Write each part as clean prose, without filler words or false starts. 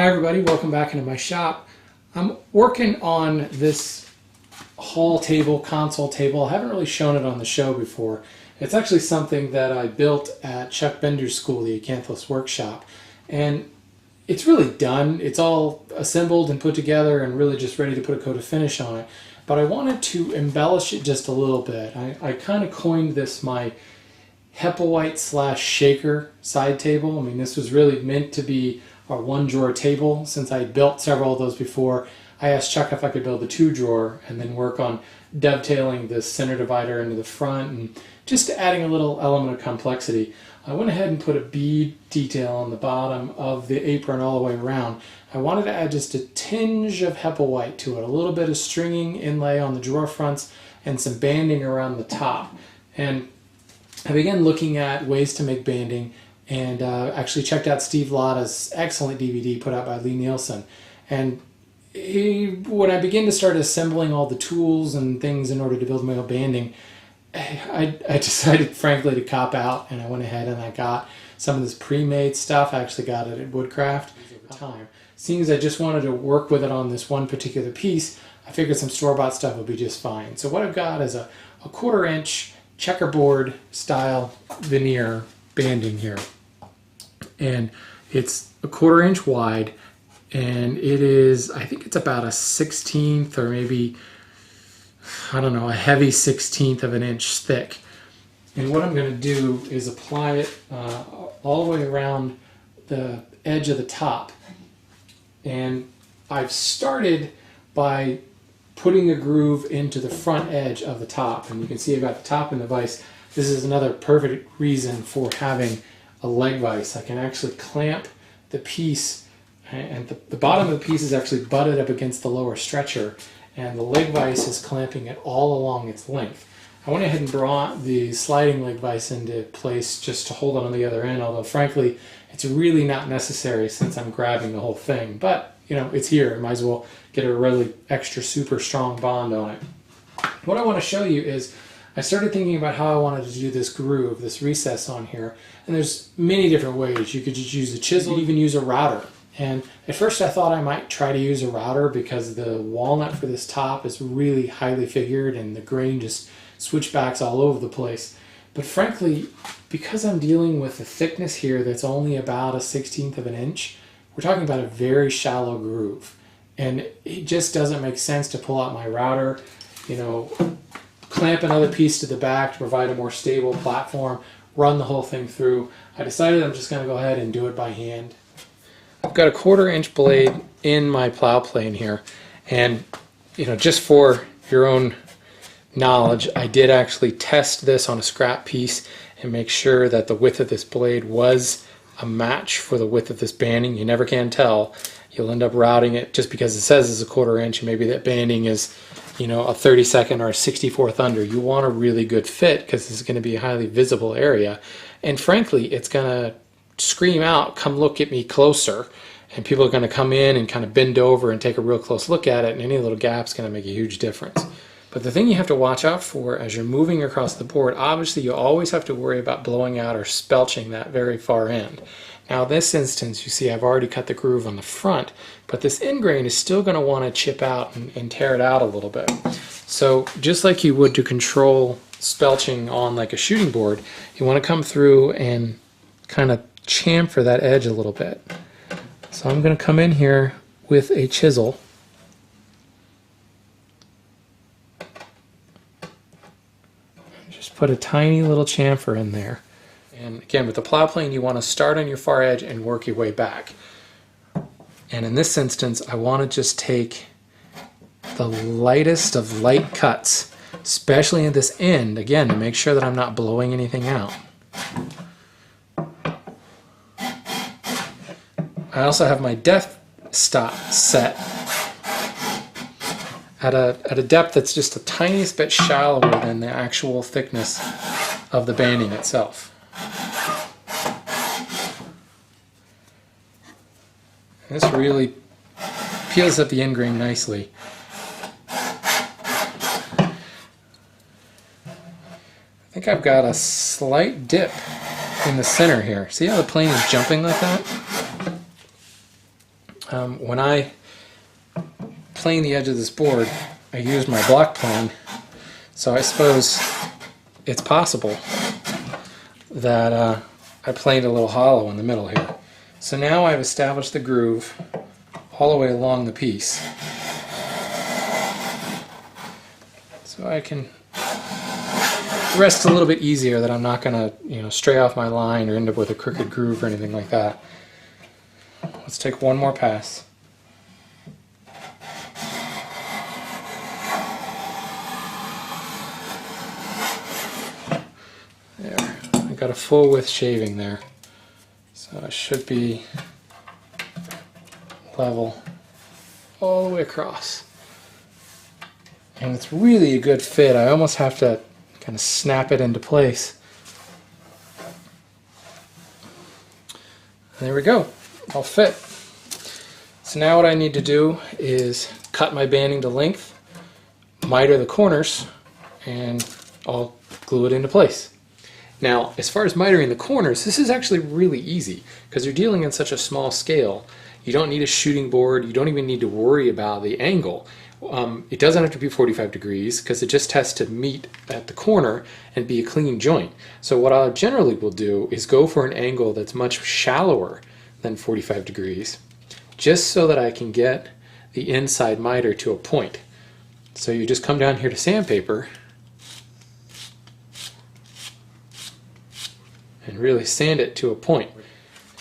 Hi everybody, welcome back into my shop. I'm working on this hall table, console table. I haven't really shown it on the show before. It's actually something that I built at Chuck Bender's school, the Acanthus Workshop. And it's really done. It's all assembled and put together and really just ready to put a coat of finish on it. But I wanted to embellish it just a little bit. I kind of coined this my Hepplewhite / shaker side table. I mean, this was really meant to be our one drawer table. Since I built several of those before, I asked Chuck if I could build a 2-drawer and then work on dovetailing the center divider into the front and just adding a little element of complexity. I went ahead and put a bead detail on the bottom of the apron all the way around. I wanted to add just a tinge of Hepplewhite to it, a little bit of stringing inlay on the drawer fronts and some banding around the top. And I began looking at ways to make banding and actually checked out Steve Latta's excellent DVD put out by Lee Nielsen. And when I began to start assembling all the tools and things in order to build my own banding, I decided frankly to cop out, and I went ahead and I got some of this pre-made stuff. I actually got it at Woodcraft over time. Seeing as I just wanted to work with it on this one particular piece, I figured some store-bought stuff would be just fine. So what I've got is a 1/4 inch checkerboard style veneer banding here. And it's a 1/4 inch wide, and it is, I think it's about a 1/16 or maybe, I don't know, a heavy 1/16 of an inch thick. And what I'm going to do is apply it all the way around the edge of the top. And I've started by putting a groove into the front edge of the top. And you can see I've got the top in the vise. This is another perfect reason for having a leg vise. I can actually clamp the piece, and the bottom of the piece is actually butted up against the lower stretcher, and the leg vise is clamping it all along its length. I went ahead and brought the sliding leg vise into place just to hold it on the other end, although frankly it's really not necessary since I'm grabbing the whole thing. But you know, it's here, I might as well get a really extra super strong bond on it. What I want to show you is I started thinking about how I wanted to do this groove, this recess on here, and there's many different ways. You could just use a chisel, you could even use a router. And at first I thought I might try to use a router because the walnut for this top is really highly figured and the grain just switchbacks all over the place. But frankly, because I'm dealing with a thickness here that's only about a 1/16 of an inch, we're talking about a very shallow groove. And it just doesn't make sense to pull out my router, you know, clamp another piece to the back to provide a more stable platform, run the whole thing through. I decided I'm just going to go ahead and do it by hand. I've got a 1/4 inch blade in my plow plane here, and you know, just for your own knowledge, I did actually test this on a scrap piece and make sure that the width of this blade was a match for the width of this banding. You never can tell. You'll end up routing it just because it says it's a 1/4 inch, and maybe that banding is, you know, a 32nd or a 64th under. You want a really good fit because this is going to be a highly visible area, and frankly it's going to scream out, come look at me closer, and people are going to come in and kind of bend over and take a real close look at it, and any little gap's going to make a huge difference. But the thing you have to watch out for as you're moving across the board, obviously you always have to worry about blowing out or spelching that very far end. Now in this instance, you see I've already cut the groove on the front, but this end grain is still going to want to chip out and tear it out a little bit. So just like you would to control spelching on like a shooting board, you want to come through and kind of chamfer that edge a little bit. So I'm going to come in here with a chisel. Just put a tiny little chamfer in there. And again, with the plow plane, you want to start on your far edge and work your way back. And in this instance, I want to just take the lightest of light cuts, especially at this end, again, to make sure that I'm not blowing anything out. I also have my depth stop set at a depth that's just the tiniest bit shallower than the actual thickness of the banding itself. This really peels up the end grain nicely. I think I've got a slight dip in the center here. See how the plane is jumping like that? When I plane the edge of this board, I use my block plane, so I suppose it's possible that I planed a little hollow in the middle here. So now I've established the groove all the way along the piece. So I can rest a little bit easier that I'm not going to, stray off my line or end up with a crooked groove or anything like that. Let's take one more pass. There, I got a full width shaving there. So it should be level all the way across. And it's really a good fit. I almost have to kind of snap it into place. There we go, all fit. So now what I need to do is cut my banding to length, miter the corners, and I'll glue it into place. Now, as far as mitering the corners, this is actually really easy because you're dealing in such a small scale. You don't need a shooting board, you don't even need to worry about the angle. It doesn't have to be 45 degrees because it just has to meet at the corner and be a clean joint. So what I generally will do is go for an angle that's much shallower than 45 degrees, just so that I can get the inside miter to a point. So you just come down here to sandpaper and really sand it to a point.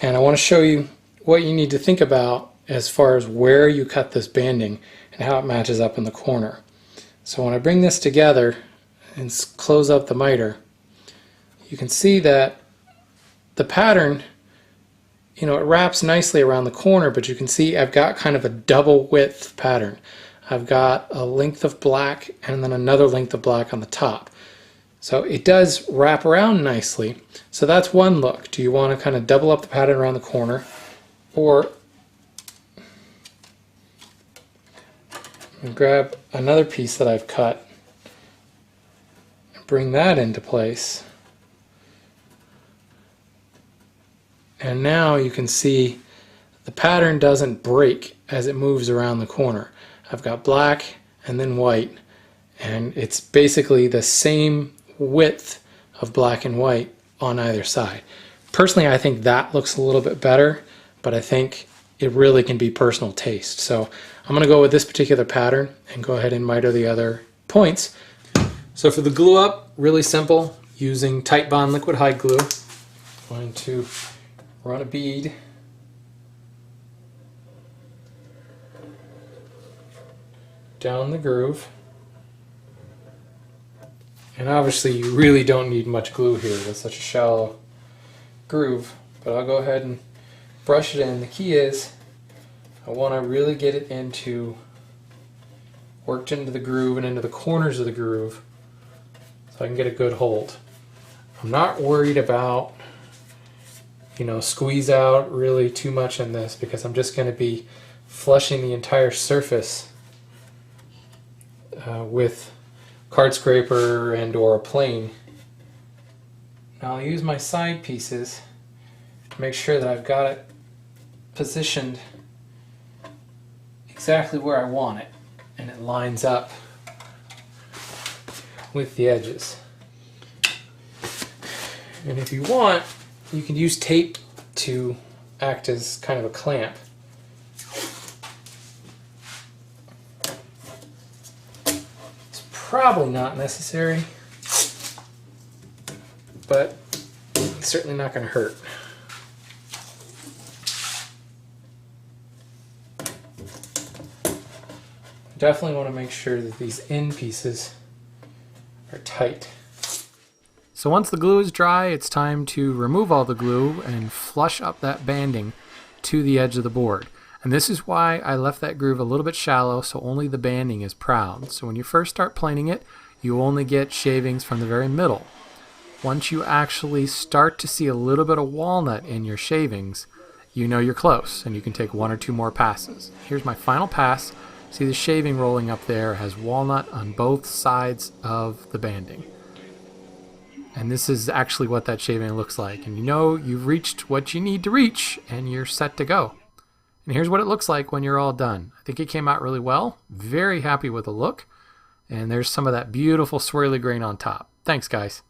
And I want to show you what you need to think about as far as where you cut this banding and how it matches up in the corner. So when I bring this together and close up the miter, you can see that the pattern, it wraps nicely around the corner, but you can see I've got kind of a double width pattern. I've got a length of black and then another length of black on the top. So it does wrap around nicely. So that's one look. Do you want to kind of double up the pattern around the corner, or grab another piece that I've cut and bring that into place. And now you can see the pattern doesn't break as it moves around the corner. I've got black and then white, and it's basically the same width of black and white on either side. Personally, I think that looks a little bit better, but I think it really can be personal taste. So I'm going to go with this particular pattern and go ahead and miter the other points. So for the glue up, really simple, using Tight Bond liquid hide glue. I'm going to run a bead down the groove. And obviously you really don't need much glue here with such a shallow groove, but I'll go ahead and brush it in. The key is I want to really get it worked into the groove and into the corners of the groove so I can get a good hold. I'm not worried about, squeeze out really too much in this because I'm just going to be flushing the entire surface with card scraper and or a plane. Now I'll use my side pieces to make sure that I've got it positioned exactly where I want it and it lines up with the edges. And if you want, you can use tape to act as kind of a clamp. It's probably not necessary, but it's certainly not going to hurt. Definitely want to make sure that these end pieces are tight. So once the glue is dry, it's time to remove all the glue and flush up that banding to the edge of the board. And this is why I left that groove a little bit shallow, so only the banding is proud. So when you first start planing it, you only get shavings from the very middle. Once you actually start to see a little bit of walnut in your shavings, you know you're close and you can take one or two more passes. Here's my final pass. See the shaving rolling up there has walnut on both sides of the banding. And this is actually what that shaving looks like. And you know you've reached what you need to reach and you're set to go. And here's what it looks like when you're all done. I think it came out really well. Very happy with the look. And there's some of that beautiful swirly grain on top. Thanks, guys.